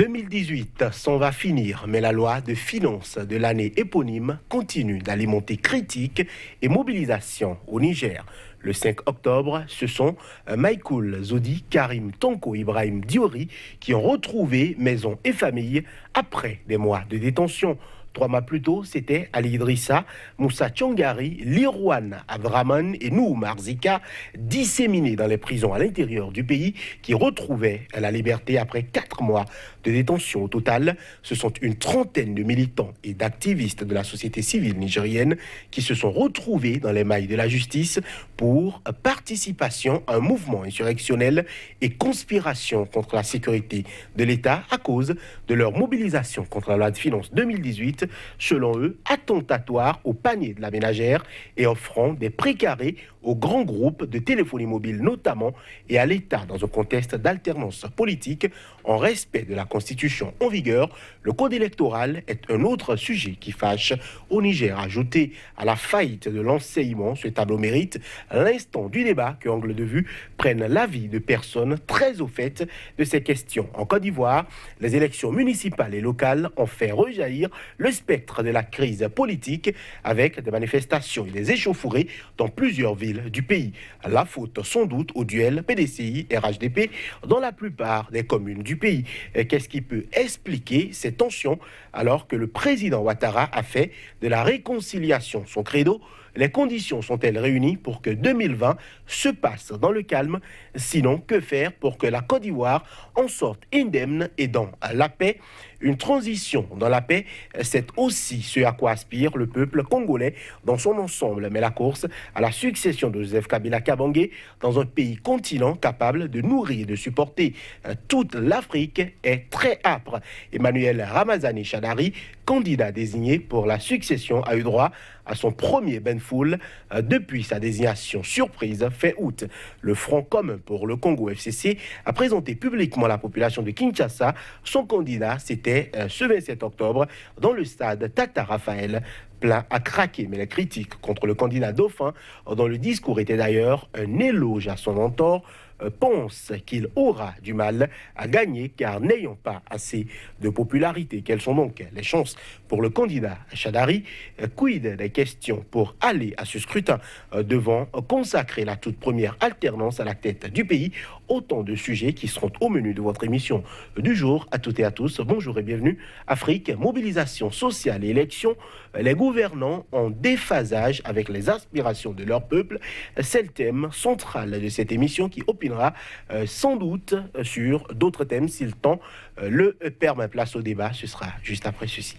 2018 s'en va finir, mais la loi de finances de l'année éponyme continue d'alimenter critiques et mobilisations au Niger. Le 5 octobre, ce sont Michael Zodi, Karim Tonko, Ibrahim Diori qui ont retrouvé maison et famille après des mois de détention. 3 mois plus tôt, c'était Ali Idrissa, Moussa Tchongari, Lirwan Abdraman et Nou Marzika, disséminés dans les prisons à l'intérieur du pays, qui retrouvaient la liberté après 4 mois de détention. Au total, ce sont une trentaine de militants et d'activistes de la société civile nigérienne qui se sont retrouvés dans les mailles de la justice pour participation à un mouvement insurrectionnel et conspiration contre la sécurité de l'État à cause de leur mobilisation contre la loi de finances 2018, selon eux, attentatoire au panier de la ménagère et offrant des précarés aux grands groupes de téléphonie mobile notamment et à l'État dans un contexte d'alternance politique en respect de la Constitution en vigueur. Le code électoral est un autre sujet qui fâche au Niger. Ajouté à la faillite de l'enseignement, ce tableau mérite l'instant du débat que Angle de Vue prenne l'avis de personnes très au fait de ces questions. En Côte d'Ivoire, les élections municipales et locales ont fait rejaillir le spectre de la crise politique avec des manifestations et des échauffourées dans plusieurs villes du pays. La faute sans doute au duel PDCI et RHDP dans la plupart des communes du pays. Qu'est-ce qui peut expliquer ces tensions alors que le président Ouattara a fait de la réconciliation son credo? Les conditions sont-elles réunies pour que 2020 se passe dans le calme? Sinon, que faire pour que la Côte d'Ivoire en sorte indemne et dans la paix? Une transition dans la paix, c'est aussi ce à quoi aspire le peuple congolais dans son ensemble. Mais la course à la succession de Joseph Kabila Kabange dans un pays continent capable de nourrir et de supporter toute l'Afrique est très âpre. Emmanuel Ramazani Chadari, candidat désigné pour la succession, a eu droit à son premier benfoul depuis sa désignation surprise fin août. Le Front commun pour le Congo FCC a présenté publiquement à la population de Kinshasa son candidat. C'était ce 27 octobre dans le stade Tata Raphaël, plein à craquer. Mais les critiques contre le candidat dauphin, dont le discours était d'ailleurs un éloge à son mentor, pense qu'il aura du mal à gagner car n'ayant pas assez de popularité. Quelles sont donc les chances pour le candidat Chadari? Quid des questions pour aller à ce scrutin devant consacrer la toute première alternance à la tête du pays? Autant de sujets qui seront au menu de votre émission du jour. À toutes et à tous, bonjour et bienvenue. Afrique, mobilisation sociale et élection, les gouvernants en déphasage avec les aspirations de leur peuple. C'est le thème central de cette émission qui opinera sans doute sur d'autres thèmes si le temps le permet. Place au débat, ce sera juste après ceci.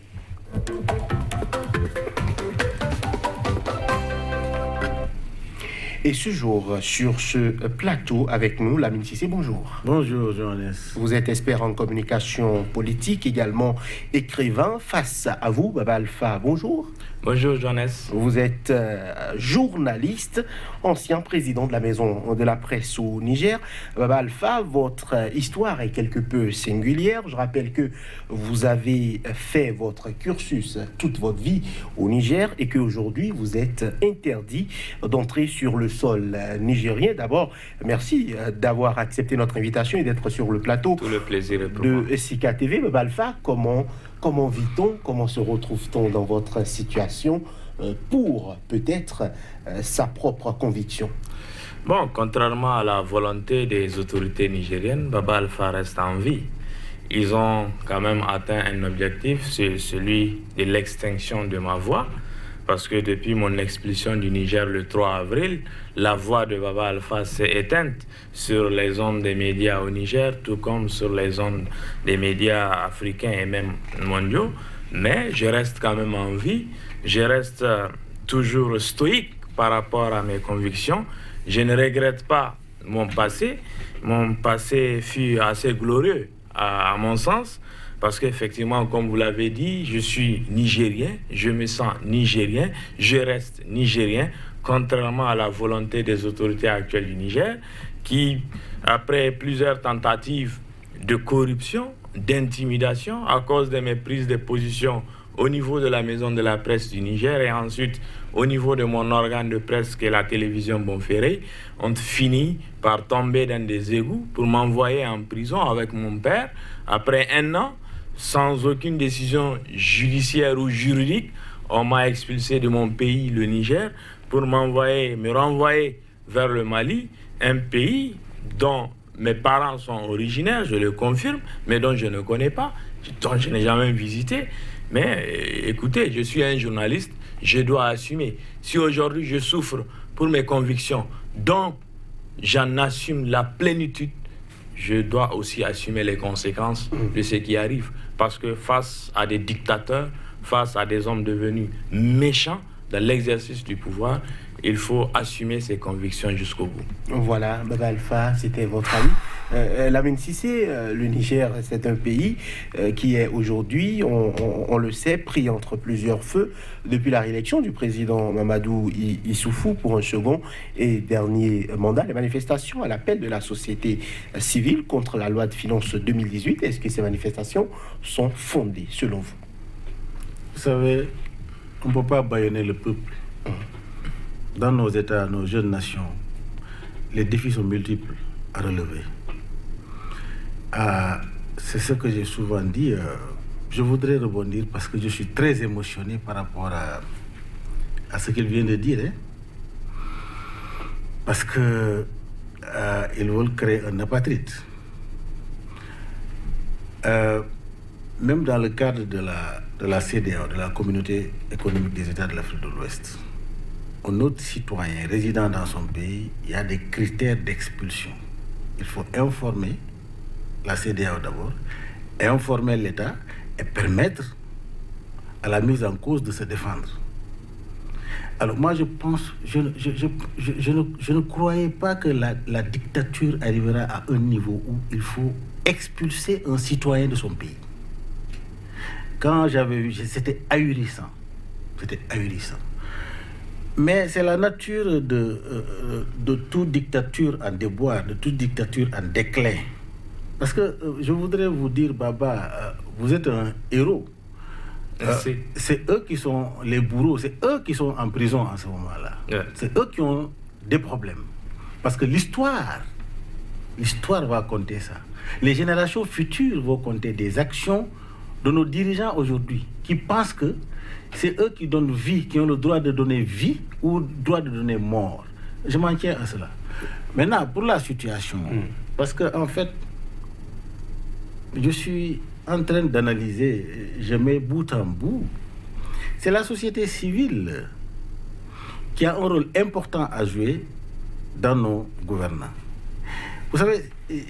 Et ce jour, sur ce plateau avec nous, Lamine Sissé, bonjour. Bonjour, Johannes. Vous êtes expert en communication politique, également écrivain. Face à vous, Baba Alpha, bonjour. Bonjour, Johannes. Vous êtes journaliste, ancien président de la Maison de la Presse au Niger. Baba Alpha, votre histoire est quelque peu singulière. Je rappelle que vous avez fait votre cursus toute votre vie au Niger et qu'aujourd'hui, vous êtes interdit d'entrer sur le sol nigérien. D'abord, merci d'avoir accepté notre invitation et d'être sur le plateau. Tout le plaisir de Sika TV. Baba Alpha, comment vit-on, comment se retrouve-t-on dans votre situation pour peut-être sa propre conviction? Bon, contrairement à la volonté des autorités nigériennes, Baba Alpha reste en vie. Ils ont quand même atteint un objectif, c'est celui de l'extinction de ma voix. Parce que depuis mon expulsion du Niger le 3 avril, la voix de Baba Alpha s'est éteinte sur les ondes des médias au Niger, tout comme sur les ondes des médias africains et même mondiaux. Mais je reste quand même en vie, je reste toujours stoïque par rapport à mes convictions. Je ne regrette pas mon passé fut assez glorieux à mon sens. Parce qu'effectivement, comme vous l'avez dit, je suis nigérien, je me sens nigérien, je reste nigérien, contrairement à la volonté des autorités actuelles du Niger, qui, après plusieurs tentatives de corruption, d'intimidation, à cause de mes prises de position au niveau de la maison de la presse du Niger et ensuite au niveau de mon organe de presse qui est la télévision Bonferré, ont fini par tomber dans des égouts pour m'envoyer en prison avec mon père après 1 an, sans aucune décision judiciaire ou juridique. On m'a expulsé de mon pays, le Niger, pour me renvoyer vers le Mali, un pays dont mes parents sont originaires, je le confirme, mais dont je ne connais pas, dont je n'ai jamais visité. Mais écoutez, je suis un journaliste, je dois assumer. Si aujourd'hui je souffre pour mes convictions, dont j'en assume la plénitude, je dois aussi assumer les conséquences de ce qui arrive. Parce que face à des dictateurs, face à des hommes devenus méchants dans l'exercice du pouvoir, il faut assumer ses convictions jusqu'au bout. Voilà, Baba Alpha, c'était votre ami. Lamine Cissé, le Niger, c'est un pays qui est aujourd'hui, on le sait, pris entre plusieurs feux depuis la réélection du président Mamadou Issoufou pour un second et dernier mandat. Les manifestations à l'appel de la société civile contre la loi de finances 2018, est-ce que ces manifestations sont fondées selon vous? Vous savez, on ne peut pas bâillonner le peuple. Dans nos États, nos jeunes nations, les défis sont multiples à relever. C'est ce que j'ai souvent dit. Je voudrais rebondir parce que je suis très émotionné par rapport à ce qu'il vient de dire. Parce que ils veulent créer un apatride. Même dans le cadre de la CEDEAO, de la Communauté économique des États de l'Afrique de l'Ouest, un autre citoyen résidant dans son pays, il y a des critères d'expulsion. Il faut informer la CEDEAO d'abord, informer l'État et permettre à la mise en cause de se défendre. Alors moi je pense, je ne croyais pas que la dictature arrivera à un niveau où il faut expulser un citoyen de son pays. Quand j'avais vu, c'était ahurissant. C'était ahurissant. Mais c'est la nature de toute dictature en déboire, de toute dictature en déclin. Parce que je voudrais vous dire, Baba, vous êtes un héros. C'est eux qui sont les bourreaux, c'est eux qui sont en prison en ce moment-là. Yeah. C'est eux qui ont des problèmes. Parce que l'histoire va compter ça. Les générations futures vont compter des actions de nos dirigeants aujourd'hui qui pensent que c'est eux qui donnent vie, qui ont le droit de donner vie ou le droit de donner mort. Je m'en tiens à cela. Maintenant, pour la situation, parce que en fait, je suis en train d'analyser, je mets bout en bout, c'est la société civile qui a un rôle important à jouer dans nos gouvernants. Vous savez,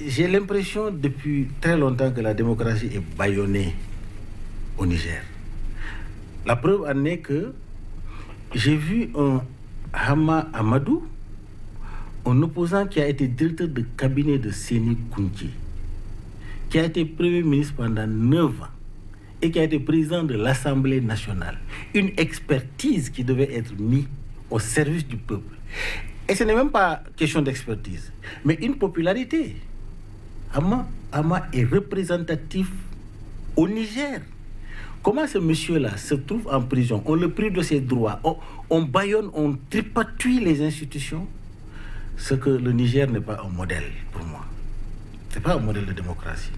j'ai l'impression depuis très longtemps que la démocratie est bâillonnée au Niger. La preuve en est que j'ai vu un Hama Amadou, un opposant qui a été directeur de cabinet de Séni Kounti, qui a été Premier ministre pendant 9 ans et qui a été président de l'Assemblée nationale. Une expertise qui devait être mise au service du peuple. Et ce n'est même pas question d'expertise, mais une popularité. Hama est représentatif au Niger. Comment ce monsieur-là se trouve en prison? On le prive de ses droits, on bâillonne, on tripatouille les institutions. Ce que le Niger n'est pas un modèle pour moi. Ce n'est pas un modèle de démocratie.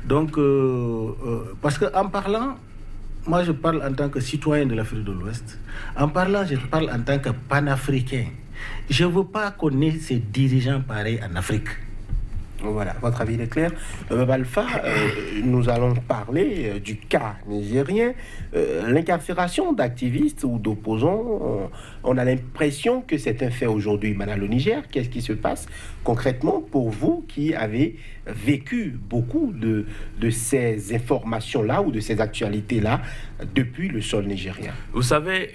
Donc, parce qu'en parlant, moi je parle en tant que citoyen de l'Afrique de l'Ouest, en parlant je parle en tant que panafricain. Je ne veux pas qu'on ait ces dirigeants pareils en Afrique. Voilà, votre avis est clair. Alpha, nous allons parler du cas nigérien, l'incarcération d'activistes ou d'opposants. On a l'impression que c'est un fait aujourd'hui. Madame le Niger, qu'est-ce qui se passe concrètement pour vous qui avez vécu beaucoup de ces informations-là ou de ces actualités-là depuis le sol nigérien? Vous savez,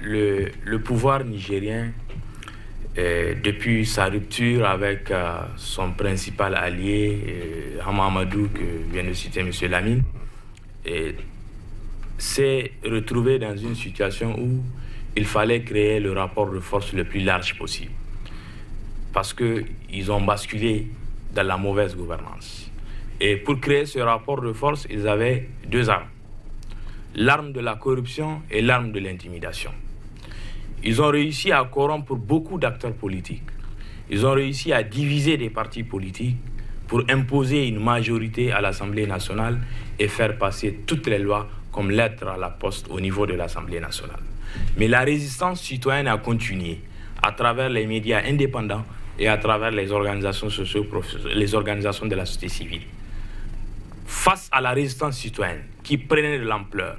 le pouvoir nigérien, depuis sa rupture avec son principal allié, Hama Amadou, que vient de citer M. Lamine, s'est retrouvé dans une situation où il fallait créer le rapport de force le plus large possible. Parce qu'ils ont basculé dans la mauvaise gouvernance. Et pour créer ce rapport de force, ils avaient 2 armes. l'arme de la corruption et l'arme de l'intimidation. Ils ont réussi à corrompre beaucoup d'acteurs politiques. Ils ont réussi à diviser des partis politiques pour imposer une majorité à l'Assemblée nationale et faire passer toutes les lois comme lettre à la poste au niveau de l'Assemblée nationale. Mais la résistance citoyenne a continué à travers les médias indépendants et à travers les organisations les organisations de la société civile. Face à la résistance citoyenne qui prenait de l'ampleur,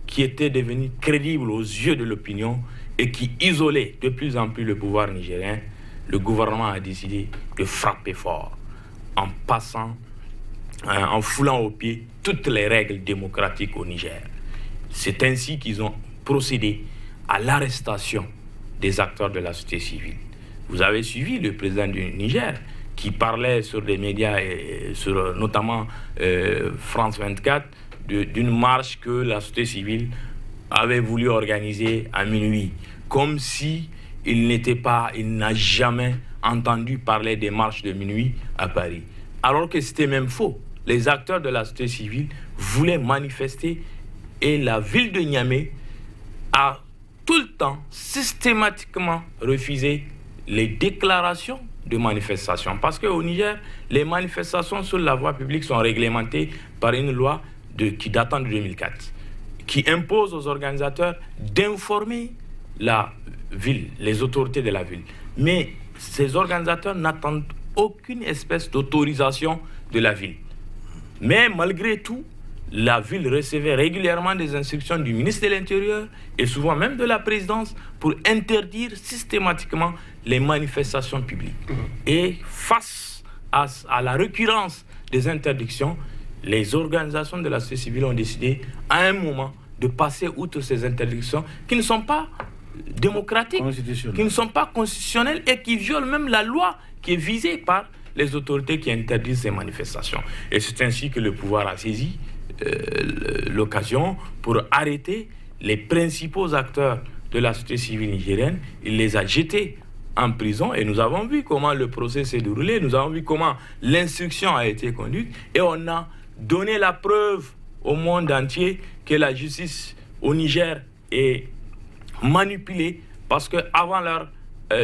qui était devenue crédible aux yeux de l'opinion et qui isolait de plus en plus le pouvoir nigérien, le gouvernement a décidé de frapper fort en foulant aux pieds toutes les règles démocratiques au Niger. C'est ainsi qu'ils ont procédé à l'arrestation des acteurs de la société civile. Vous avez suivi le président du Niger qui parlait sur les médias, et sur notamment France 24, d'une marche que la société civile avait voulu organiser à minuit, comme si il n'a jamais entendu parler des marches de minuit à Paris. Alors que c'était même faux. Les acteurs de la société civile voulaient manifester et la ville de Niamey a tout le temps systématiquement refusé les déclarations de manifestation. Parce qu'au Niger, les manifestations sur la voie publique sont réglementées par une loi qui datant de 2004, qui impose aux organisateurs d'informer la ville, les autorités de la ville. Mais ces organisateurs n'attendent aucune espèce d'autorisation de la ville. Mais malgré tout, la ville recevait régulièrement des instructions du ministre de l'Intérieur et souvent même de la présidence pour interdire systématiquement les manifestations publiques. Et face à la récurrence des interdictions, les organisations de la société civile ont décidé à un moment de passer outre ces interdictions qui ne sont pas démocratiques, qui ne sont pas constitutionnelles et qui violent même la loi qui est visée par les autorités qui interdisent ces manifestations. Et c'est ainsi que le pouvoir a saisi l'occasion pour arrêter les principaux acteurs de la société civile nigérienne. Il les a jetés en prison et nous avons vu comment le procès s'est déroulé, nous avons vu comment l'instruction a été conduite et on a donné la preuve au monde entier que la justice au Niger est manipulée parce qu'avant leur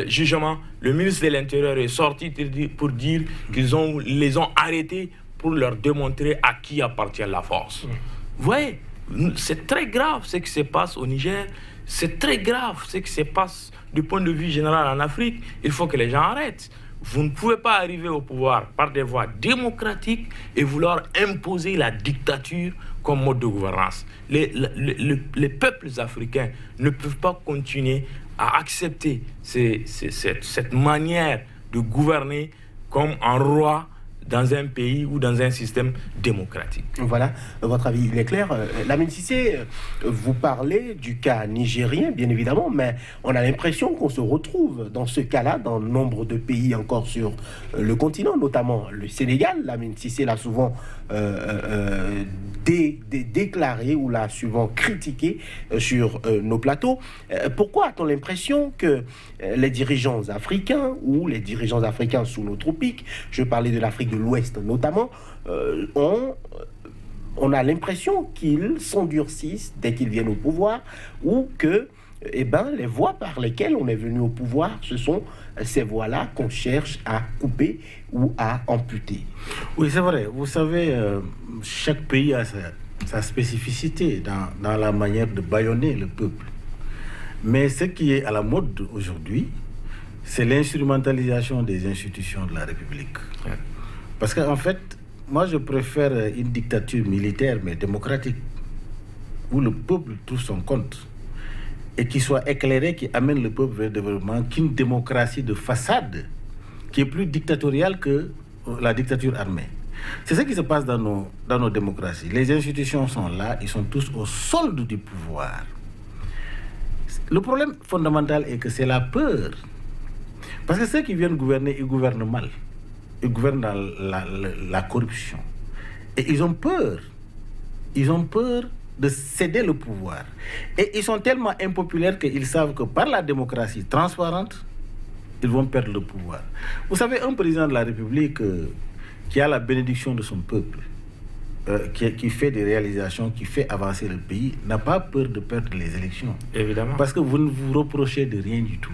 jugement, le ministre de l'Intérieur est sorti pour dire qu'ils les ont arrêtés pour leur démontrer à qui appartient la force. Vous voyez, c'est très grave ce qui se passe au Niger, c'est très grave ce qui se passe du point de vue général en Afrique. Il faut que les gens arrêtent. Vous ne pouvez pas arriver au pouvoir par des voies démocratiques et vouloir imposer la dictature comme mode de gouvernance. Les peuples africains ne peuvent pas continuer à accepter cette manière de gouverner comme un roi dans un pays ou dans un système démocratique. Voilà, votre avis il est clair. Lamine Cissé, vous parlez du cas nigérien, bien évidemment, mais on a l'impression qu'on se retrouve dans ce cas-là dans nombre de pays encore sur le continent, notamment le Sénégal. Lamine Cissé l'a souvent déclaré ou l'a souvent critiqué sur nos plateaux. Pourquoi a-t-on l'impression que les dirigeants africains ou les dirigeants africains sous nos tropiques, je parlais de l'Afrique de l'Ouest notamment, on a l'impression qu'ils s'endurcissent dès qu'ils viennent au pouvoir ou que les voies par lesquelles on est venu au pouvoir, ce sont ces voies-là qu'on cherche à couper ou à amputer. Oui, c'est vrai. Vous savez, chaque pays a sa spécificité dans la manière de bâillonner le peuple. Mais ce qui est à la mode aujourd'hui, c'est l'instrumentalisation des institutions de la République. Ouais. Parce qu'en fait, moi je préfère une dictature militaire mais démocratique, où le peuple trouve son compte et qui soit éclairé, qui amène le peuple vers le développement, qu'une démocratie de façade qui est plus dictatoriale que la dictature armée. C'est ce qui se passe dans nos démocraties. Les institutions sont là, ils sont tous au solde du pouvoir. Le problème fondamental est que c'est la peur. Parce que ceux qui viennent gouverner, ils gouvernent mal. Ils gouvernent dans la corruption. Et ils ont peur. Ils ont peur de céder le pouvoir. Et ils sont tellement impopulaires qu'ils savent que par la démocratie transparente, ils vont perdre le pouvoir. Vous savez, un président de la République qui a la bénédiction de son peuple, qui fait des réalisations, qui fait avancer le pays, n'a pas peur de perdre les élections. Évidemment. Parce que vous ne vous reprochez de rien du tout.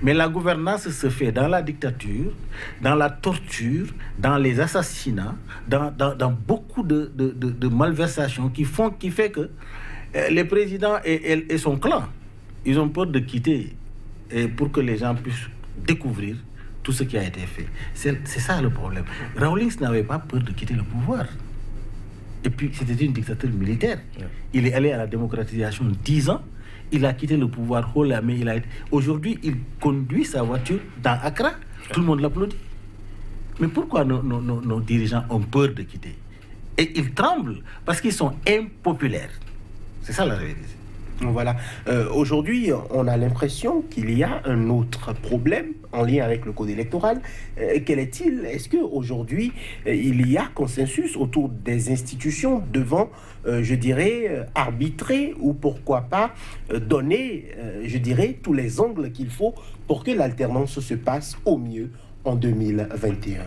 Mais la gouvernance se fait dans la dictature, dans la torture, dans les assassinats, dans beaucoup de malversations qui fait que les présidents et son clan, ils ont peur de quitter pour que les gens puissent découvrir tout ce qui a été fait. C'est ça le problème. Rawlings n'avait pas peur de quitter le pouvoir. Et puis, c'était une dictature militaire. Il est allé à la démocratisation 10 ans. Il a quitté le pouvoir haut la main. Aujourd'hui, il conduit sa voiture dans Accra. Tout le monde l'applaudit. Mais pourquoi nos dirigeants ont peur de quitter? Et ils tremblent parce qu'ils sont impopulaires. C'est ça la réalité. Voilà. Aujourd'hui, on a l'impression qu'il y a un autre problème en lien avec le code électoral. Quel est-il? Est-ce qu'aujourd'hui, il y a consensus autour des institutions devant, je dirais, arbitrer ou pourquoi pas donner, je dirais, tous les angles qu'il faut pour que l'alternance se passe au mieux en 2021?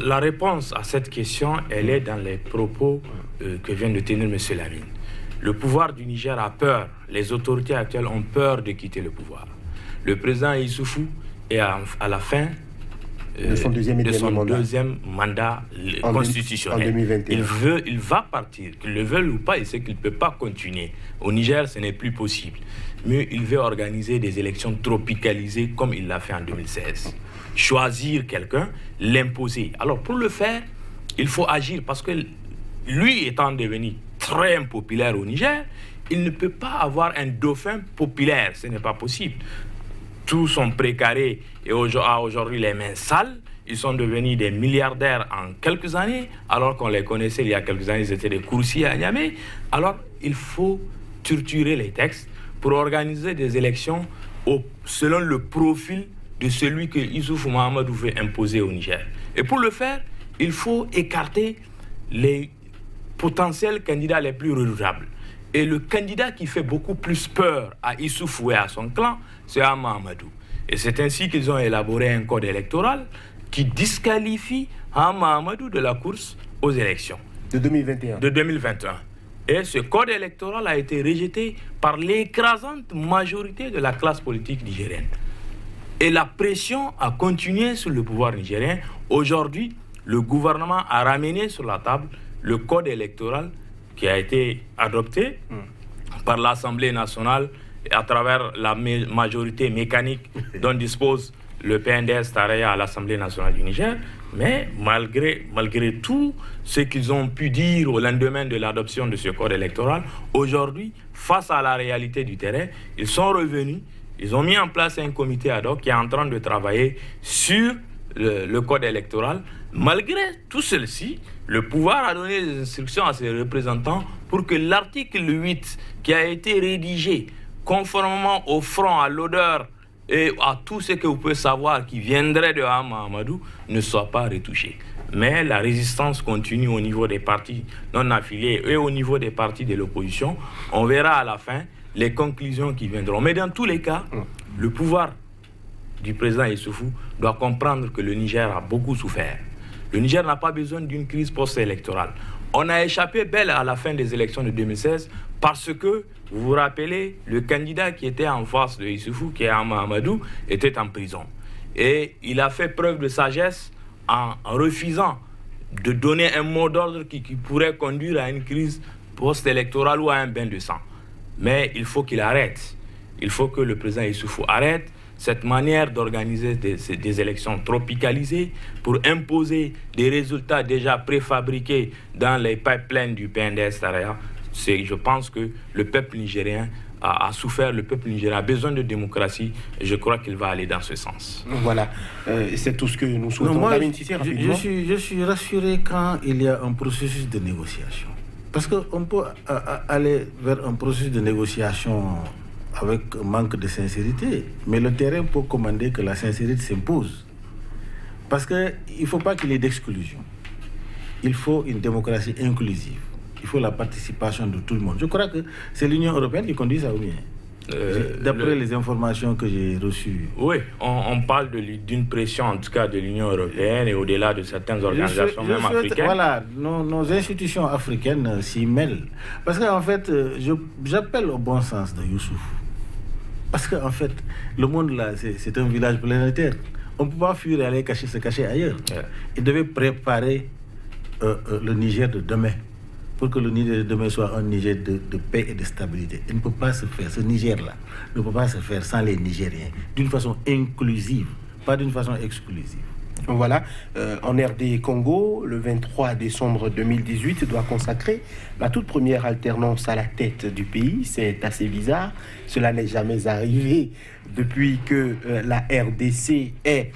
La réponse à cette question, elle est dans les propos que vient de tenir M. Lamine. Le pouvoir du Niger a peur, les autorités actuelles ont peur de quitter le pouvoir. Le président Issoufou est à la fin de son deuxième mandat constitutionnel. En 2021. Il va partir, qu'il le veuille ou pas, il sait qu'il ne peut pas continuer. Au Niger, ce n'est plus possible. Mais il veut organiser des élections tropicalisées comme il l'a fait en 2016. Choisir quelqu'un, l'imposer. Alors pour le faire, il faut agir parce que lui étant devenu très impopulaire au Niger, il ne peut pas avoir un dauphin populaire, ce n'est pas possible. Tous sont précarés et aujourd'hui les mains sales. Ils sont devenus des milliardaires en quelques années, alors qu'on les connaissait il y a quelques années, ils étaient des coursiers à Niamey. Alors il faut torturer les textes pour organiser des élections selon le profil de celui que Issoufou Mahamadou veut imposer au Niger. Et pour le faire, il faut écarter les potentiels candidats les plus redoutables. Et le candidat qui fait beaucoup plus peur à Issoufou et à son clan, c'est Mahamadou. Et c'est ainsi qu'ils ont élaboré un code électoral qui disqualifie Mahamadou de la course aux élections. De 2021. De 2021. Et ce code électoral a été rejeté par l'écrasante majorité de la classe politique nigérienne. Et la pression a continué sur le pouvoir nigérien. Aujourd'hui, le gouvernement a ramené sur la table le code électoral qui a été adopté par l'Assemblée nationale à travers la majorité mécanique dont dispose le PNDS Taraya à l'Assemblée nationale du Niger. Mais malgré tout ce qu'ils ont pu dire au lendemain de l'adoption de ce code électoral, aujourd'hui, face à la réalité du terrain, ils sont revenus, ils ont mis en place un comité ad hoc qui est en train de travailler sur le code électoral. Malgré tout ceci, le pouvoir a donné des instructions à ses représentants pour que l'article 8 qui a été rédigé conformément au front, à l'odeur et à tout ce que vous pouvez savoir qui viendrait de Mahamadou ne soit pas retouché. Mais la résistance continue au niveau des partis non affiliés et au niveau des partis de l'opposition. On verra à la fin les conclusions qui viendront. Mais dans tous les cas, le pouvoir du président Issoufou doit comprendre que le Niger a beaucoup souffert. Le Niger n'a pas besoin d'une crise post-électorale. On a échappé belle à la fin des élections de 2016 parce que, vous vous rappelez, le candidat qui était en face de Issoufou, qui est Mahamadou, était en prison. Et il a fait preuve de sagesse en refusant de donner un mot d'ordre qui pourrait conduire à une crise post-électorale ou à un bain de sang. Mais il faut qu'il arrête. Il faut que le président Issoufou arrête cette manière d'organiser des élections tropicalisées pour imposer des résultats déjà préfabriqués dans les pipelines du PNDS Taraya. Je pense que le peuple nigérien a souffert, le peuple nigérien a besoin de démocratie et je crois qu'il va aller dans ce sens. Voilà, c'est tout ce que nous souhaitons. Moi, je suis rassuré quand il y a un processus de négociation. Parce qu'on peut aller vers un processus de négociation avec un manque de sincérité, mais le terrain peut commander que la sincérité s'impose. Parce qu'il ne faut pas qu'il y ait d'exclusion. Il faut une démocratie inclusive. Il faut la participation de tout le monde. Je crois que c'est l'Union européenne qui conduit ça ou bien. D'après les informations que j'ai reçues. Oui, on parle d'une pression, en tout cas de l'Union européenne et au-delà de certaines organisations, même africaines. Voilà, nos institutions africaines s'y mêlent. Parce qu'en fait, j'appelle au bon sens de Youssouf. Parce qu'en fait, le monde là, c'est un village planétaire. On ne peut pas fuir et aller se cacher ailleurs. Yeah. Il devait préparer le Niger de demain. Pour que le Niger de demain soit un Niger de paix et de stabilité. Il ne peut pas se faire, ce Niger-là ne peut pas se faire sans les Nigériens, d'une façon inclusive, pas d'une façon exclusive. Voilà, en RD Congo, le 23 décembre 2018 doit consacrer la toute première alternance à la tête du pays. C'est assez bizarre, cela n'est jamais arrivé depuis que la RDC est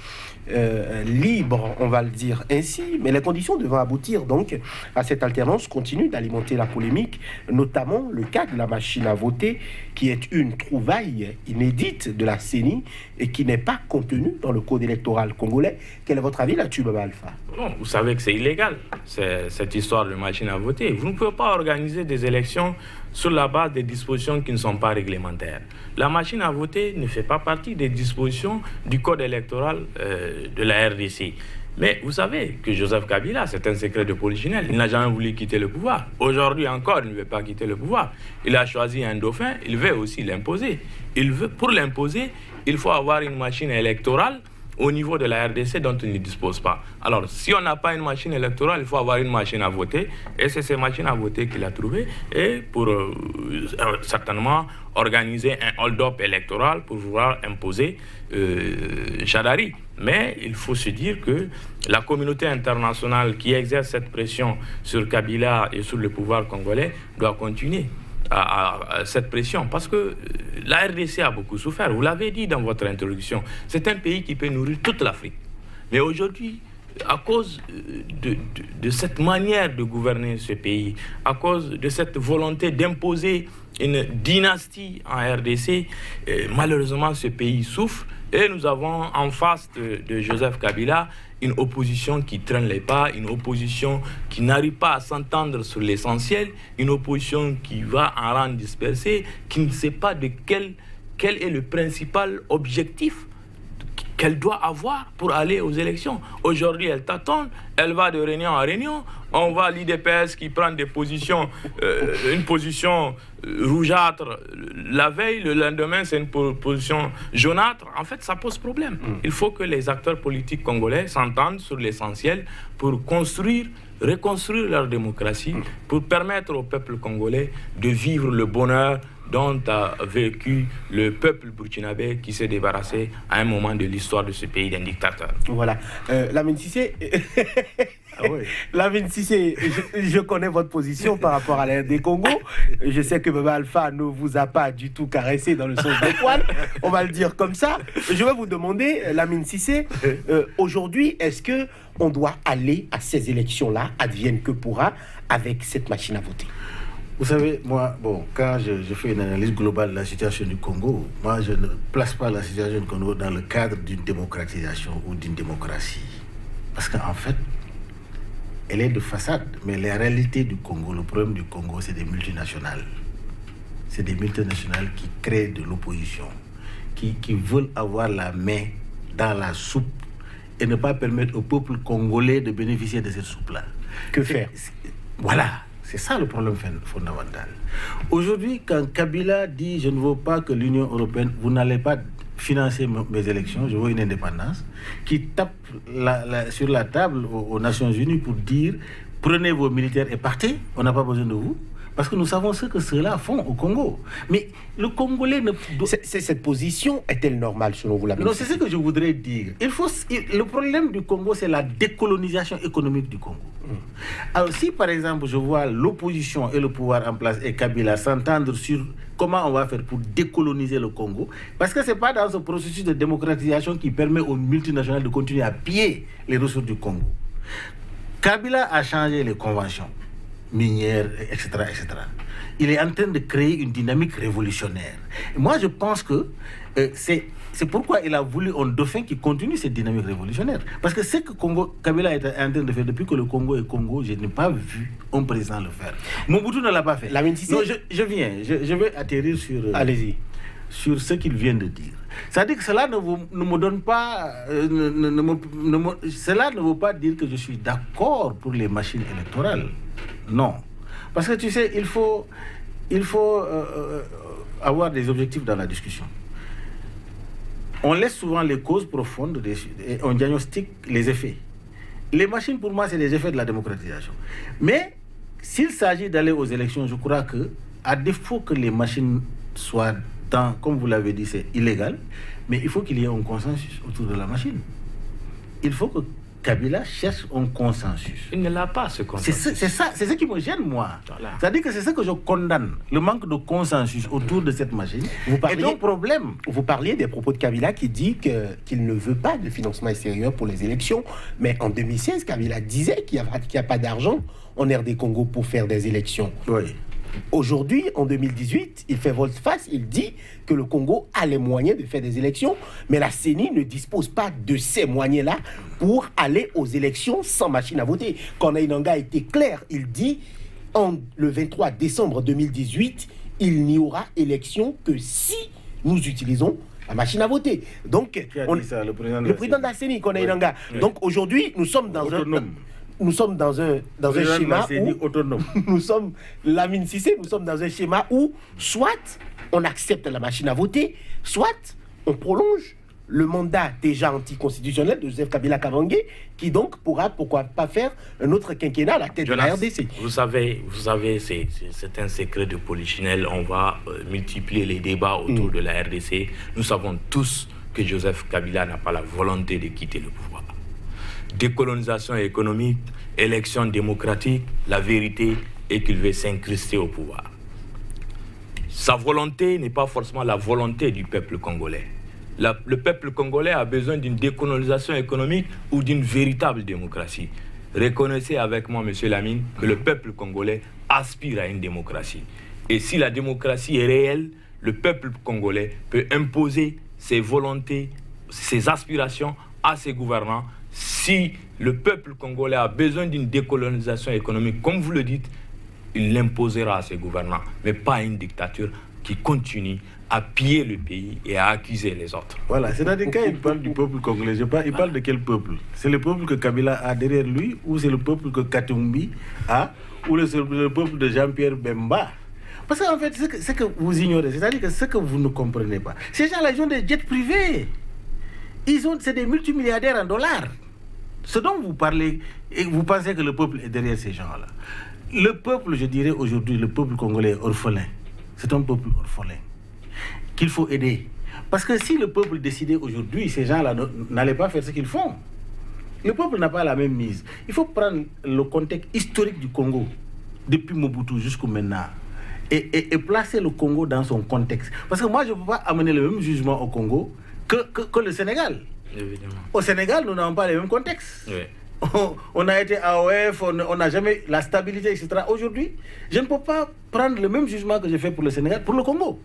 libre, on va le dire ainsi, mais les conditions devant aboutir donc à cette alternance continuent d'alimenter la polémique, notamment le cas de la machine à voter qui est une trouvaille inédite de la CENI et qui n'est pas contenue dans le code électoral congolais. Quel est votre avis là-dessus, Baba Alpha? Bon, vous savez que c'est illégal, cette histoire de machine à voter. Vous ne pouvez pas organiser des élections sur la base des dispositions qui ne sont pas réglementaires. La machine à voter ne fait pas partie des dispositions du code électoral de la RDC. Mais vous savez que Joseph Kabila, c'est un secret de polichinelle. Il n'a jamais voulu quitter le pouvoir. Aujourd'hui encore, il ne veut pas quitter le pouvoir. Il a choisi un dauphin, il veut aussi l'imposer. Pour l'imposer, il faut avoir une machine électorale au niveau de la RDC dont il ne dispose pas. Alors, si on n'a pas une machine électorale, il faut avoir une machine à voter. Et c'est ces machines à voter qu'il a trouvées. Et pour certainement organiser un hold-up électoral pour pouvoir imposer Chadari. Mais il faut se dire que la communauté internationale qui exerce cette pression sur Kabila et sur le pouvoir congolais doit continuer à cette pression, parce que la RDC a beaucoup souffert. Vous l'avez dit dans votre introduction, c'est un pays qui peut nourrir toute l'Afrique. Mais aujourd'hui, à cause de cette manière de gouverner ce pays, à cause de cette volonté d'imposer une dynastie en RDC, malheureusement ce pays souffre. Et nous avons en face de Joseph Kabila une opposition qui traîne les pas, une opposition qui n'arrive pas à s'entendre sur l'essentiel, une opposition qui va en rang dispersé, qui ne sait pas de quel est le principal objectif qu'elle doit avoir pour aller aux élections. Aujourd'hui, elle tâtonne, elle va de réunion en réunion. On voit l'IDPS qui prend des positions, une position rougeâtre la veille, le lendemain, c'est une position jaunâtre. En fait, ça pose problème. Il faut que les acteurs politiques congolais s'entendent sur l'essentiel pour reconstruire leur démocratie, pour permettre au peuple congolais de vivre le bonheur dont a vécu le peuple burkinabé qui s'est débarrassé à un moment de l'histoire de ce pays d'un dictateur. Voilà. Lamine Cissé, Lamine Cissé, je connais votre position par rapport à la RD Congo. Je sais que Baba Alpha ne vous a pas du tout caressé dans le sens des poils. On va le dire comme ça. Je vais vous demander, Lamine Cissé, aujourd'hui, est-ce qu'on doit aller à ces élections-là, advienne que pourra, avec cette machine à voter? Vous savez, moi, quand je fais une analyse globale de la situation du Congo, moi, je ne place pas la situation du Congo dans le cadre d'une démocratisation ou d'une démocratie. Parce qu'en fait, elle est de façade, mais la réalité du Congo, le problème du Congo, c'est des multinationales. C'est des multinationales qui créent de l'opposition, qui veulent avoir la main dans la soupe et ne pas permettre au peuple congolais de bénéficier de cette soupe-là. Que faire? Voilà. C'est ça le problème fondamental. Aujourd'hui, quand Kabila dit « je ne veux pas que l'Union européenne, vous n'allez pas financer mes élections, je veux une indépendance », qui tape sur la table aux Nations Unies pour dire « prenez vos militaires et partez, on n'a pas besoin de vous ». Parce que nous savons ce que ceux-là font au Congo. Mais le Congolais ne... Cette position est-elle normale selon vous? Non, c'est ce que je voudrais dire. Le problème du Congo, c'est la décolonisation économique du Congo. Alors si par exemple je vois l'opposition et le pouvoir en place et Kabila s'entendre sur comment on va faire pour décoloniser le Congo, parce que ce n'est pas dans ce processus de démocratisation qui permet aux multinationales de continuer à piller les ressources du Congo. Kabila a changé les conventions minières, etc., etc. Il est en train de créer une dynamique révolutionnaire. Et moi, je pense que c'est pourquoi il a voulu un dauphin qui continue cette dynamique révolutionnaire. Parce que ce que Kabila est en train de faire depuis que le Congo est Congo, je n'ai pas vu un président le faire. Mobutu ne l'a pas fait. Lamine Cissé. Non, je viens. Je vais atterrir sur... Allez-y. sur ce qu'il vient de dire. C'est-à-dire que cela ne me donne pas... cela ne veut pas dire que je suis d'accord pour les machines électorales. Non. Parce que tu sais, il faut avoir des objectifs dans la discussion. On laisse souvent les causes profondes et on diagnostique les effets. Les machines, pour moi, c'est les effets de la démocratisation. Mais s'il s'agit d'aller aux élections, je crois que, à défaut que les machines soient comme vous l'avez dit, c'est illégal, mais il faut qu'il y ait un consensus autour de la machine. Il faut que Kabila cherche un consensus. Il ne l'a pas, ce consensus. C'est ce qui me gêne, moi. Voilà. C'est-à-dire que c'est ce que je condamne, le manque de consensus autour de cette machine. Et donc, problème. Vous parliez des propos de Kabila qui dit qu'il ne veut pas de financement extérieur pour les élections. Mais en 2016, Kabila disait qu'il n'y a pas d'argent en RD Congo pour faire des élections. Oui. Aujourd'hui, en 2018, il fait volte-face, il dit que le Congo a les moyens de faire des élections, mais la CENI ne dispose pas de ces moyens-là pour aller aux élections sans machine à voter. Corneille Nangaa a été clair, il dit le 23 décembre 2018, il n'y aura élection que si nous utilisons la machine à voter. Donc, le président de la CENI, Corneille Nangaa. Oui. Donc aujourd'hui, nous sommes dans nous sommes dans un schéma où nous sommes Lamine Cissé, nous sommes dans un schéma où soit on accepte la machine à voter, soit on prolonge le mandat déjà anticonstitutionnel de Joseph Kabila Kabange, qui donc pourra, pourquoi pas, faire un autre quinquennat à la tête de la RDC. Vous savez, c'est un secret de polichinelle. On va multiplier les débats autour de la RDC. Nous savons tous que Joseph Kabila n'a pas la volonté de quitter le pouvoir. Décolonisation économique, élection démocratique, la vérité est qu'il veut s'incruster au pouvoir. Sa volonté n'est pas forcément la volonté du peuple congolais. Le peuple congolais a besoin d'une décolonisation économique ou d'une véritable démocratie. Reconnaissez avec moi, monsieur Lamine, que le peuple congolais aspire à une démocratie. Et si la démocratie est réelle, le peuple congolais peut imposer ses volontés, ses aspirations à ses gouvernants. Si le peuple congolais a besoin d'une décolonisation économique, comme vous le dites, il l'imposera à ses gouvernants, mais pas à une dictature qui continue à piller le pays et à accuser les autres. Voilà, c'est-à-dire quand il parle du peuple congolais, il parle de quel peuple? C'est le peuple que Kabila a derrière lui, ou c'est le peuple que Katumbi a, ou le peuple de Jean-Pierre Bemba? Parce qu'en fait, ce que vous ignorez, c'est-à-dire que ce que vous ne comprenez pas, ces gens-là, ils ont des jets privés. C'est des multimilliardaires en dollars. Ce dont vous parlez, et vous pensez que le peuple est derrière ces gens-là. Le peuple, je dirais aujourd'hui, le peuple congolais est orphelin. C'est un peuple orphelin qu'il faut aider. Parce que si le peuple décidait aujourd'hui, ces gens-là n'allaient pas faire ce qu'ils font. Le peuple n'a pas la même mise. Il faut prendre le contexte historique du Congo, depuis Mobutu jusqu'au maintenant, et placer le Congo dans son contexte. Parce que moi, je ne peux pas amener le même jugement au Congo que le Sénégal. Évidemment. Au Sénégal, nous n'avons pas le même contexte. Oui. On a été AOF, on n'a jamais la stabilité, etc. Aujourd'hui, je ne peux pas prendre le même jugement que j'ai fait pour le Sénégal, pour le Congo.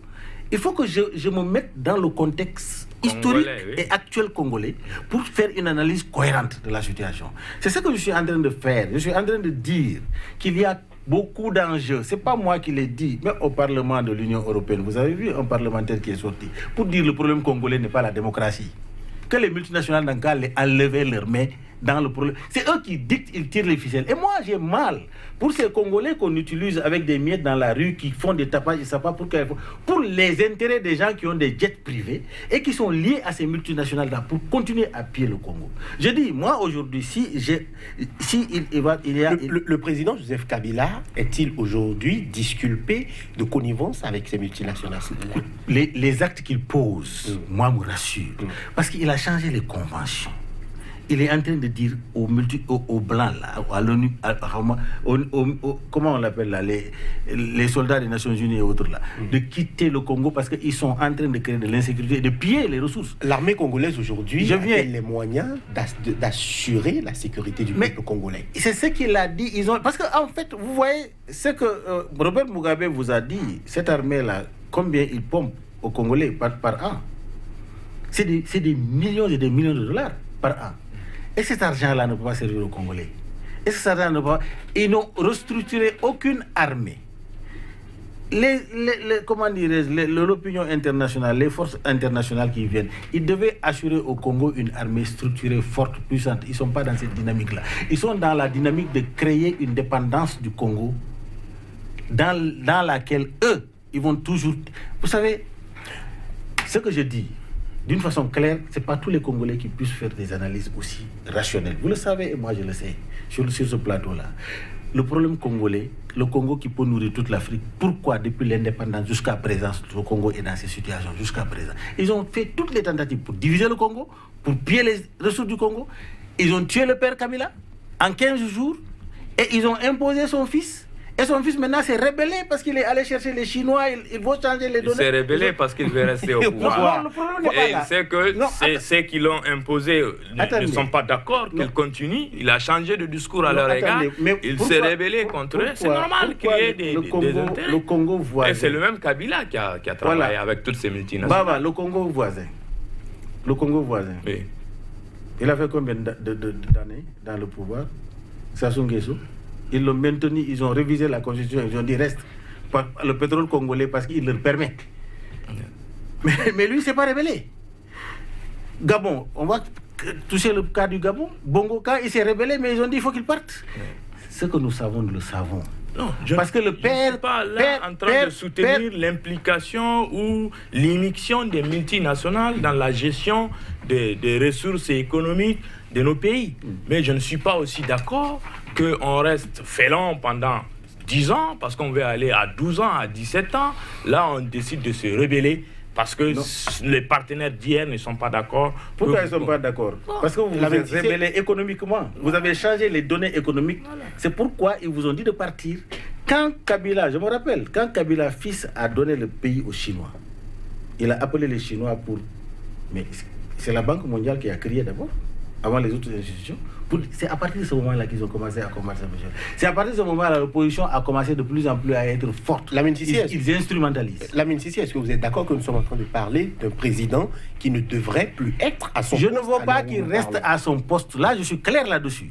Il faut que je me mette dans le contexte historique et actuel congolais pour faire une analyse cohérente de la situation. C'est ce que je suis en train de faire. Je suis en train de dire qu'il y a beaucoup d'enjeux. Ce n'est pas moi qui l'ai dit, mais au Parlement de l'Union européenne. Vous avez vu un parlementaire qui est sorti pour dire que le problème congolais n'est pas la démocratie. Que les multinationales n'ont qu'à enlever leurs mains dans le problème. C'est eux qui dictent, ils tirent les ficelles. Et moi, j'ai mal pour ces Congolais qu'on utilise avec des miettes dans la rue, qui font des tapages, ils ne savent pas pour les intérêts des gens qui ont des jets privés et qui sont liés à ces multinationales-là pour continuer à piller le Congo. Je dis, moi, aujourd'hui, le président Joseph Kabila est-il aujourd'hui disculpé de connivence avec ces multinationales? Les actes qu'il pose, moi, me rassure. Parce qu'il a changé les conventions. Il est en train de dire aux Blancs, là, à l'ONU, comment on l'appelle là, les soldats des Nations Unies et autres là, de quitter le Congo parce qu'ils sont en train de créer de l'insécurité, de piller les ressources. L'armée congolaise aujourd'hui a les moyens d'assurer la sécurité du peuple congolais. C'est ce qu'il a dit. Parce qu'en fait, vous voyez, ce que Robert Mugabe vous a dit, cette armée-là, combien il pompe aux Congolais par an? C'est des millions et des millions de dollars par an. Et cet argent-là ne peut pas servir aux Congolais. Et cet argent ne peut pas... Ils n'ont restructuré aucune armée comment dirais-je, l'opinion internationale, les forces internationales qui viennent, ils devaient assurer au Congo une armée structurée, forte, puissante. Ils ne sont pas dans cette dynamique-là. Ils sont dans la dynamique de créer une dépendance du Congo dans laquelle eux, ils vont toujours... Vous savez, ce que je dis, d'une façon claire, ce n'est pas tous les Congolais qui puissent faire des analyses aussi rationnelles. Vous le savez et moi je le sais, sur ce plateau-là. Le problème congolais, le Congo qui peut nourrir toute l'Afrique, pourquoi depuis l'indépendance jusqu'à présent, le Congo est dans cette situation jusqu'à présent? Ils ont fait toutes les tentatives pour diviser le Congo, pour piller les ressources du Congo. Ils ont tué le père Kabila en 15 jours et ils ont imposé son fils. Et son fils maintenant s'est rébellé parce qu'il est allé chercher les Chinois, il veut changer les données. Il s'est rébellé parce qu'il veut rester au pouvoir. Non, le problème n'est pas là. Et il sait que ceux qui l'ont imposé ne sont pas d'accord qu'il continue. Il a changé de discours à leur égard. Il s'est rébellé contre eux. C'est normal qu'il y ait des intérêts. Le Congo voisin. Et c'est le même Kabila qui a travaillé avec toutes ces multinationales. Le Congo voisin. Le Congo voisin. Oui. Il a fait combien d'années dans le pouvoir? Sassou Nguesso. Ils l'ont maintenu, ils ont révisé la constitution, ils ont dit reste le pétrole congolais parce qu'il leur permet. Mais lui, il ne s'est pas révélé. Gabon, on va toucher le cas du Gabon. Bongo, quand il s'est révélé, mais ils ont dit il faut qu'il parte. Ce que nous savons, nous le savons. Non, parce que le père... Je ne suis pas là en train de soutenir l'implication ou l'immixtion des multinationales dans la gestion des ressources économiques de nos pays. Mais je ne suis pas aussi d'accord qu'on reste félon pendant 10 ans, parce qu'on veut aller à 12 ans, à 17 ans. Là, on décide de se rebeller parce que les partenaires d'hier ne sont pas d'accord. Pourquoi ils ne sont pas d'accord? Parce que vous vous êtes rebellé économiquement. Vous avez changé les données économiques. Voilà. C'est pourquoi ils vous ont dit de partir. Quand Kabila, je me rappelle, quand Kabila fils a donné le pays aux Chinois, il a appelé les Chinois pour... Mais c'est la Banque mondiale qui a crié d'abord, avant les autres institutions. C'est à partir de ce moment-là qu'ils ont commencé à combattre cette chose. C'est à partir de ce moment-là l'opposition a commencé de plus en plus à être forte. Ils instrumentalisent. Lamine Sissi, est-ce que vous êtes d'accord que nous sommes en train de parler d'un président qui ne devrait plus être à son poste? Je ne veux pas qu'il reste à son poste. Là, je suis clair là-dessus.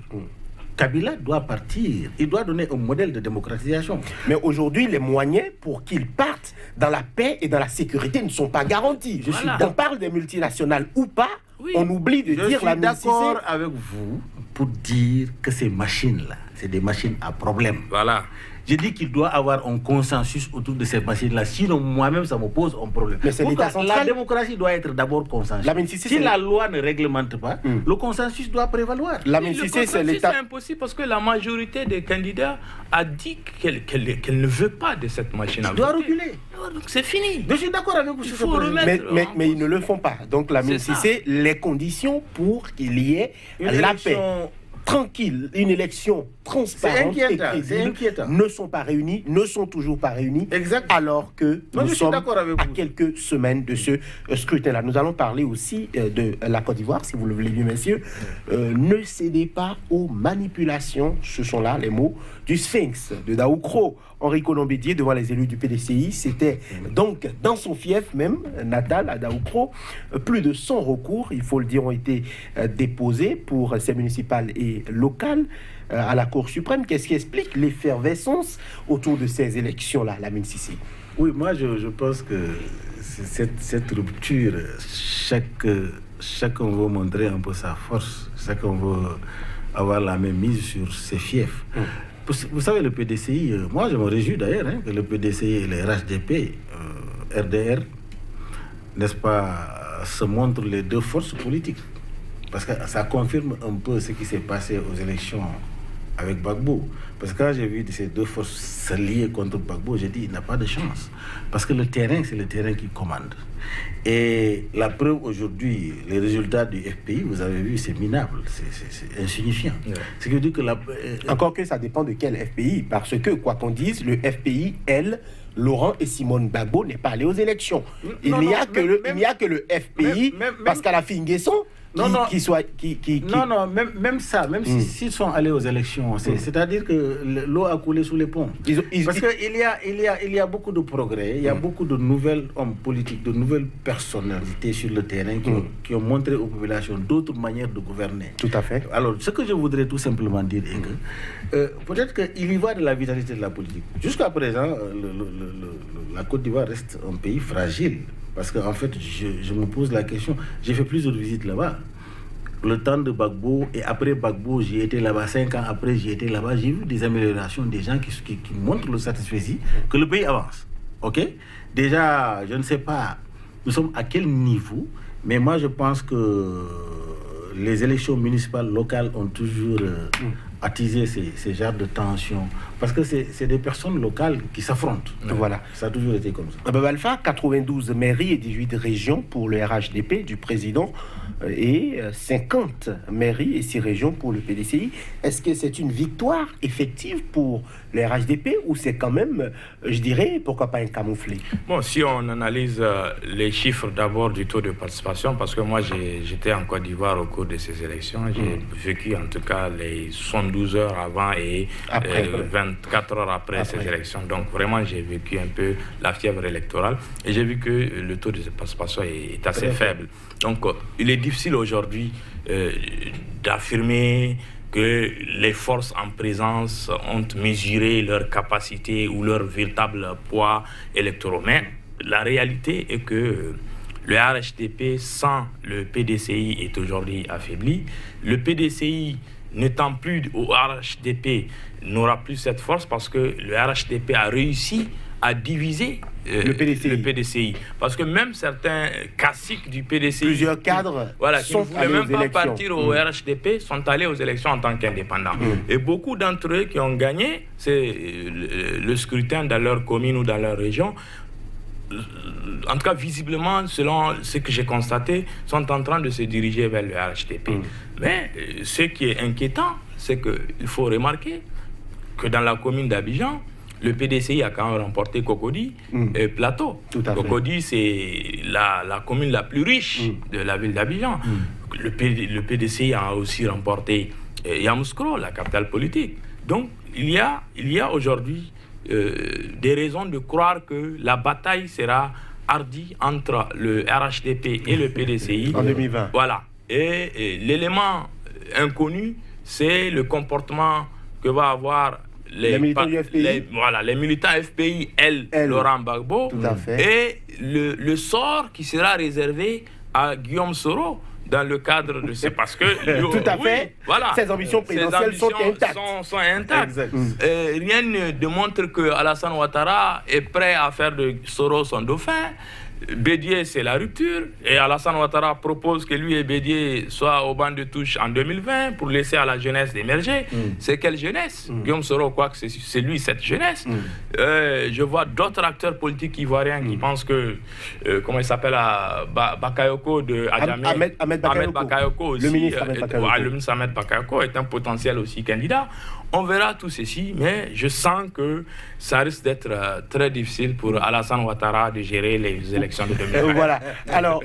Kabila doit partir. Il doit donner un modèle de démocratisation. Mais aujourd'hui, les moyens pour qu'il parte dans la paix et dans la sécurité ne sont pas garantis. On parle des multinationales ou pas, on oublie de dire la Je suis d'accord avec vous pour dire que ces machines-là, c'est des machines à problème. Voilà. Je dis qu'il doit avoir un consensus autour de ces machines-là. Sinon, moi-même, ça me pose un problème. Mais c'est l'État central. La démocratie doit être d'abord consensus. Si la loi ne réglemente pas, le consensus doit prévaloir. Le consensus, c'est impossible parce que la majorité des candidats a dit qu'elle ne veut pas de cette machine à voter. Il doit reculer. Donc c'est fini. Je suis d'accord avec vous sur ce point. Mais ils ne le font pas. Donc, la c'est les conditions pour qu'il y ait la paix tranquille, une élection transparente et crédible ne sont pas réunies, ne sont toujours pas réunies, alors que nous sommes à quelques semaines de ce scrutin-là. Nous allons parler aussi de la Côte d'Ivoire, si vous le voulez bien, messieurs. Ne cédez pas aux manipulations, ce sont là les mots du Sphinx de Daoukro. Henri Colombidier devant les élus du PDCI, c'était donc dans son fief même, natal à Daoukro, plus de 100 recours, il faut le dire, ont été déposés pour ces municipales et locales à la Cour suprême. Qu'est-ce qui explique l'effervescence autour de ces élections-là, Lamine Sissi? Oui, moi je pense que cette rupture, chacun veut montrer un peu sa force, chacun veut avoir la même mise sur ses fiefs. Vous savez, le PDCI, moi je me réjouis d'ailleurs que le PDCI et le RHDP, RDR, n'est-ce pas, se montrent les deux forces politiques. Parce que ça confirme un peu ce qui s'est passé aux élections avec Gbagbo. Parce que quand j'ai vu ces deux forces se lier contre Gbagbo, j'ai dit il n'a pas de chance. Parce que le terrain, c'est le terrain qui commande. Et la preuve aujourd'hui, les résultats du FPI, vous avez vu, c'est minable, c'est insignifiant. Ce qui veut dire que encore que ça dépend de quel FPI, parce que, quoi qu'on dise, le FPI, Laurent et Simone Gbagbo n'est pas allé aux élections. Il n'y a que le FPI, Pascal Affi N'Guesson, Non, même ça, même s'ils sont allés aux élections, c'est-à-dire que l'eau a coulé sous les ponts. Parce qu'il y a beaucoup de progrès, il y a beaucoup de nouvelles hommes politiques, de nouvelles personnalités sur le terrain qui ont montré aux populations d'autres manières de gouverner. Tout à fait. Alors, ce que je voudrais tout simplement dire est que peut-être qu'il y va de la vitalité de la politique. Jusqu'à présent, la Côte d'Ivoire reste un pays fragile. Parce qu'en fait, je me pose la question, j'ai fait plusieurs visites là-bas. Le temps de Gbagbo, et après Gbagbo, j'y étais là-bas, 5 ans après, j'y étais là-bas, j'ai vu des améliorations, des gens qui montrent le satisfait que le pays avance. Ok? Déjà, je ne sais pas, nous sommes à quel niveau, mais moi je pense que les élections municipales locales ont toujours attisé ces genres de tensions. Parce que c'est des personnes locales qui s'affrontent. Voilà. Ça a toujours été comme ça. Baba Alpha, 92 mairies et 18 régions pour le RHDP du président et 50 mairies et 6 régions pour le PDCI. Est-ce que c'est une victoire effective pour le RHDP ou c'est quand même, je dirais, pourquoi pas un camouflet? Bon, si on analyse les chiffres d'abord du taux de participation, parce que moi j'étais en Côte d'Ivoire au cours de ces élections, j'ai vécu en tout cas les 72 heures avant et après, 24 heures après ces élections. Donc vraiment j'ai vécu un peu la fièvre électorale et j'ai vu que le taux de participation est assez faible. Donc il est difficile aujourd'hui d'affirmer que les forces en présence ont mesuré leur capacité ou leur véritable poids électoral. Mais la réalité est que le RHDP sans le PDCI est aujourd'hui affaibli. Le PDCI n'étant plus au RHDP n'aura plus cette force parce que le RHDP a réussi à diviser le PDCI. Parce que même certains caciques du PDCI, plusieurs cadres, qui ne voulaient même pas partir au RHDP, sont allés aux élections en tant qu'indépendants. Et beaucoup d'entre eux qui ont gagné le scrutin dans leur commune ou dans leur région, en tout cas visiblement, selon ce que j'ai constaté, sont en train de se diriger vers le RHDP. Mais ce qui est inquiétant, c'est qu'il faut remarquer que dans la commune d'Abidjan, le PDCI a quand même remporté Cocody et Plateau. Cocody, c'est la commune la plus riche de la ville d'Abidjan. Le PDCI a aussi remporté Yamoussoukro, la capitale politique. Donc, il y a aujourd'hui des raisons de croire que la bataille sera hardie entre le RHDP et le PDCI. En 2020. Voilà. Et l'élément inconnu, c'est le comportement que va avoir les militants du FPI. Les militants FPI, Laurent Gbagbo, et le sort qui sera réservé à Guillaume Soro dans le cadre de ce... Parce que... Tout à fait. Voilà. Ses ambitions présidentielles sont intactes. Rien ne démontre que Alassane Ouattara est prêt à faire de Soro son dauphin. Bédié, c'est la rupture. Et Alassane Ouattara propose que lui et Bédié soient au banc de touche en 2020 pour laisser à la jeunesse d'émerger. C'est quelle jeunesse? Guillaume Soro croit que c'est lui, cette jeunesse. Je vois d'autres acteurs politiques ivoiriens qui pensent que, comment il s'appelle, Bakayoko de Adjamé, Ahmed Bakayoko aussi, le ministre Ahmed Bakayoko est un potentiel aussi candidat. On verra tout ceci, mais je sens que ça risque d'être très difficile pour Alassane Ouattara de gérer les élections de 2020. Voilà. Alors,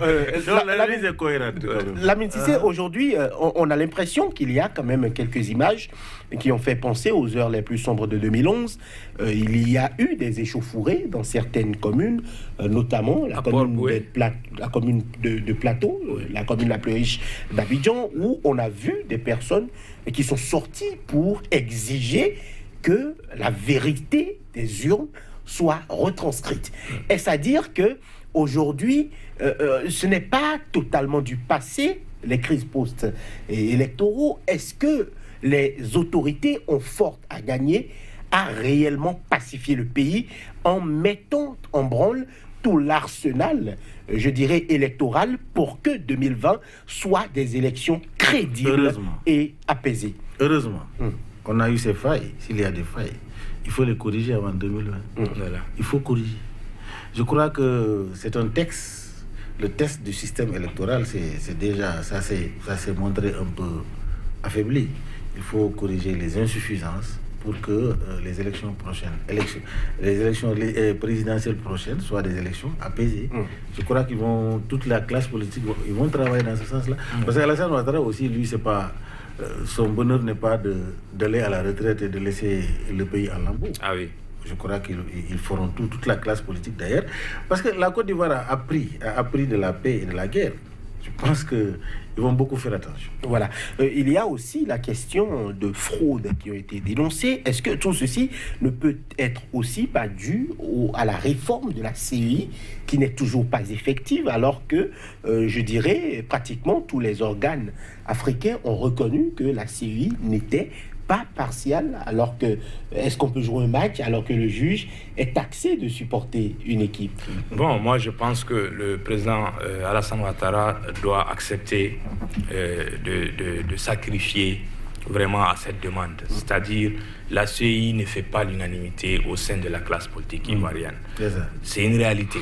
l'analyse est cohérente. Lamine Cissé, aujourd'hui, on a l'impression qu'il y a quand même quelques images qui ont fait penser aux heures les plus sombres de 2011. Il y a eu des échauffourées dans certaines communes, notamment la commune de Plateau, la commune la plus riche d'Abidjan, où on a vu des personnes qui sont sorties pour exiger que la vérité des urnes soit retranscrite. Est-ce à dire que aujourd'hui, ce n'est pas totalement du passé, les crises post-électoraux? Est-ce que les autorités ont fort à gagner à réellement pacifier le pays en mettant en branle tout l'arsenal, je dirais, électoral pour que 2020 soit des élections crédibles et apaisées? Heureusement. On a eu ces failles. S'il y a des failles, il faut les corriger avant 2020. Il faut corriger. Je crois que c'est un texte. Le test du système électoral, c'est déjà, ça s'est montré un peu affaibli. Il faut corriger les insuffisances pour que les élections présidentielles prochaines soient des élections apaisées. Je crois qu'ils vont, toute la classe politique, ils vont travailler dans ce sens-là. Parce qu'Alassane Ouattara aussi, lui, c'est pas... son bonheur n'est pas d'aller à la retraite et de laisser le pays en lambeaux. Ah oui. Je crois qu'ils feront toute la classe politique d'ailleurs. Parce que la Côte d'Ivoire a appris de la paix et de la guerre. Je pense qu'ils vont beaucoup faire attention. Voilà. Il y a aussi la question de fraude qui ont été dénoncées. Est-ce que tout ceci ne peut être aussi pas dû à la réforme de la CEI qui n'est toujours pas effective alors que, je dirais, pratiquement tous les organes africains ont reconnu que la CEI n'était pas partial, alors que est-ce qu'on peut jouer un match alors que le juge est taxé de supporter une équipe? Bon, moi je pense que le président Alassane Ouattara doit accepter de sacrifier vraiment à cette demande. C'est-à-dire, la CEI ne fait pas l'unanimité au sein de la classe politique ivoirienne. C'est une réalité.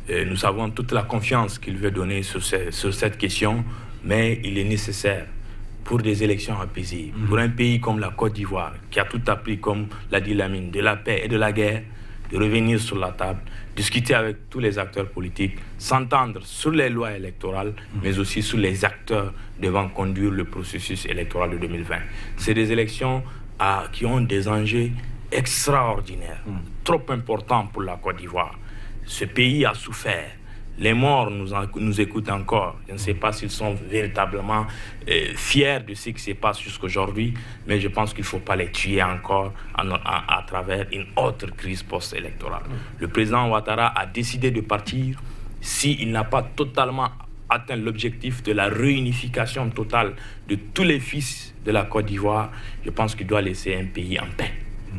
Nous avons toute la confiance qu'il veut donner sur cette question, mais il est nécessaire pour des élections apaisées, pour un pays comme la Côte d'Ivoire, qui a tout appris, comme l'a dit Lamine, de la paix et de la guerre, de revenir sur la table, discuter avec tous les acteurs politiques, s'entendre sur les lois électorales, mais aussi sur les acteurs devant conduire le processus électoral de 2020. C'est des élections qui ont des enjeux extraordinaires, trop importants pour la Côte d'Ivoire. Ce pays a souffert. Les morts nous écoutent encore. Je ne sais pas s'ils sont véritablement fiers de ce qui se passe jusqu'aujourd'hui, mais je pense qu'il ne faut pas les tuer encore à travers une autre crise post-électorale. Le président Ouattara a décidé de partir s'il n'a pas totalement atteint l'objectif de la réunification totale de tous les fils de la Côte d'Ivoire. Je pense qu'il doit laisser un pays en paix.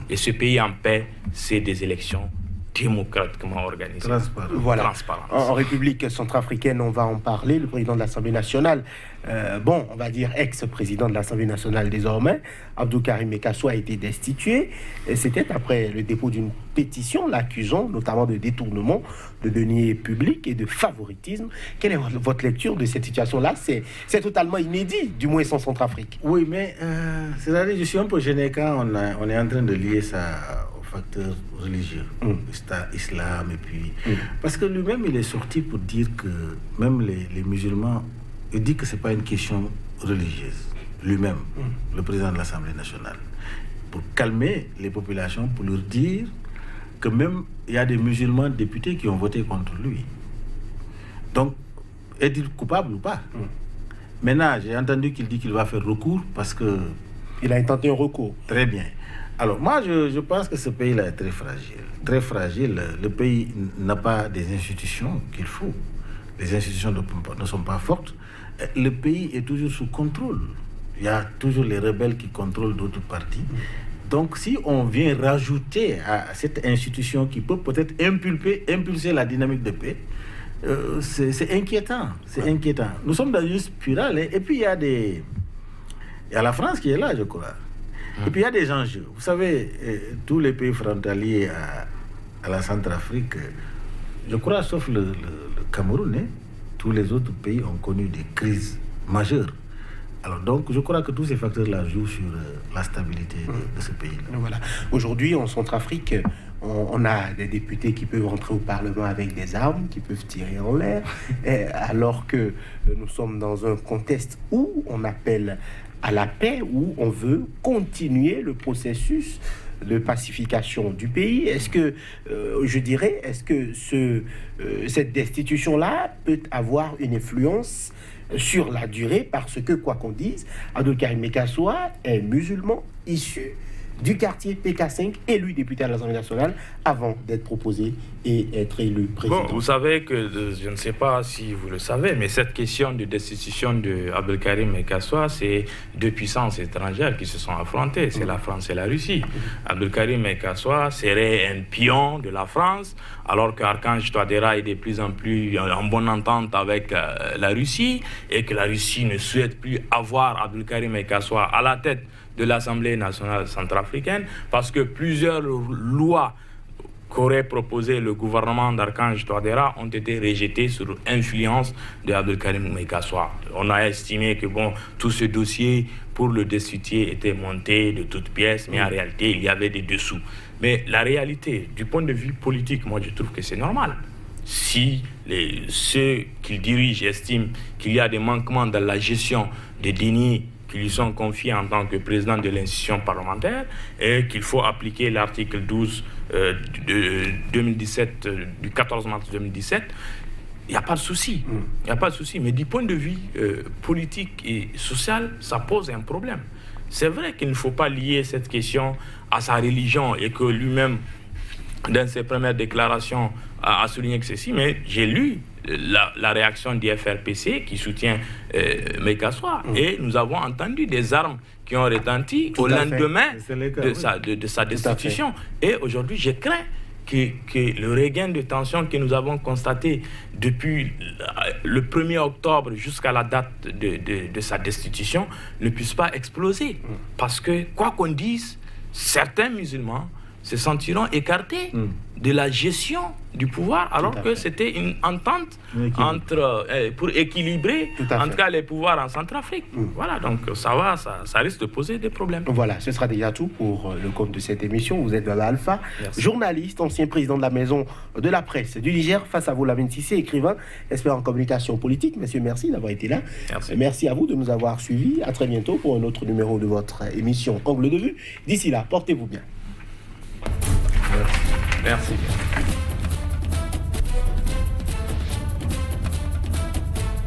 Et ce pays en paix, c'est des élections démocratiquement organisé. Voilà. En République centrafricaine, on va en parler. Le président de l'Assemblée nationale, on va dire ex-président de l'Assemblée nationale désormais, Abdou Karim Mekasso a été destitué. Et c'était après le dépôt d'une pétition l'accusant notamment de détournement de deniers publics et de favoritisme. Quelle est votre lecture de cette situation-là? C'est totalement inédit, du moins en Centrafrique. Oui, mais c'est-à-dire, je suis un peu gêné quand on est en train de lier ça facteur religieux, islam, et puis... Parce que lui-même, il est sorti pour dire que même les musulmans, il dit que ce n'est pas une question religieuse. Lui-même, le président de l'Assemblée nationale, pour calmer les populations, pour leur dire que même il y a des musulmans députés qui ont voté contre lui. Donc, est-il coupable ou pas? Maintenant, j'ai entendu qu'il dit qu'il va faire recours parce que... Il a intenté un recours. Très bien. Alors, moi, je pense que ce pays-là est très fragile. Très fragile. Le pays n'a pas des institutions qu'il faut. Les institutions ne sont pas fortes. Le pays est toujours sous contrôle. Il y a toujours les rebelles qui contrôlent d'autres partis. Donc, si on vient rajouter à cette institution qui peut peut-être impulser la dynamique de paix, c'est inquiétant. C'est inquiétant. Nous sommes dans une spirale. Et puis, il y a la France qui est là, je crois. Et puis il y a des enjeux. Vous savez, tous les pays frontaliers à la Centrafrique, je crois, sauf le Cameroun, tous les autres pays ont connu des crises majeures. Alors donc, je crois que tous ces facteurs-là jouent sur la stabilité de ce pays-là. Voilà. Aujourd'hui, en Centrafrique, on a des députés qui peuvent entrer au Parlement avec des armes, qui peuvent tirer en l'air, alors que nous sommes dans un contexte où on appelle à la paix, où on veut continuer le processus de pacification du pays. Est-ce que, est-ce que cette destitution-là peut avoir une influence sur la durée, parce que, quoi qu'on dise, Abdou Karim Mekasso est musulman issu du quartier PK5, élu député à l'Assemblée nationale avant d'être proposé et être élu président. Bon, vous savez que, je ne sais pas si vous le savez, mais cette question de destitution de Abdou Karim Mekasso, c'est deux puissances étrangères qui se sont affrontées, c'est la France et la Russie. Abdou Karim Mekasso serait un pion de la France, alors qu'Archange Touadéra est de plus en plus en bonne entente avec la Russie, et que la Russie ne souhaite plus avoir Abdou Karim Mekasso à la tête de l'Assemblée nationale centrafricaine, parce que plusieurs lois qu'aurait proposé le gouvernement d'Archange Touadéra ont été rejetés sur influence de Abdelkarim Meïga-Soar. On a estimé que tout ce dossier pour le destituer était monté de toutes pièces, mais en réalité, il y avait des dessous. Mais la réalité, du point de vue politique, moi je trouve que c'est normal. Si ceux qui dirigent estiment qu'il y a des manquements dans la gestion des deniers qui lui sont confiés en tant que président de l'institution parlementaire et qu'il faut appliquer l'article 12 du 14 mars 2017, il n'y a pas de souci. Il n'y a pas de souci. Mais du point de vue politique et social, ça pose un problème. C'est vrai qu'il ne faut pas lier cette question à sa religion et que lui-même, dans ses premières déclarations, a souligné que ceci, mais j'ai lu la réaction du FRPC qui soutient Meïga-Soar et nous avons entendu des armes qui ont retenti au lendemain de sa destitution. Et aujourd'hui, je crains que le regain de tension que nous avons constaté depuis le 1er octobre jusqu'à la date de sa destitution ne puisse pas exploser. Parce que, quoi qu'on dise, certains musulmans se sentiront écartés de la gestion du pouvoir, alors que c'était une entente pour équilibrer, en tout cas, les pouvoirs en Centrafrique. Voilà, donc ça risque de poser des problèmes. Voilà, ce sera déjà tout pour le compte de cette émission. Vous êtes Baba Alpha, journaliste, ancien président de la maison de la presse du Niger. Face à vous, Lamine Cissé, écrivain, expert en communication politique. Messieurs, merci d'avoir été là. Merci à vous de nous avoir suivis. À très bientôt pour un autre numéro de votre émission Angle de vue. D'ici là, portez-vous bien. Merci.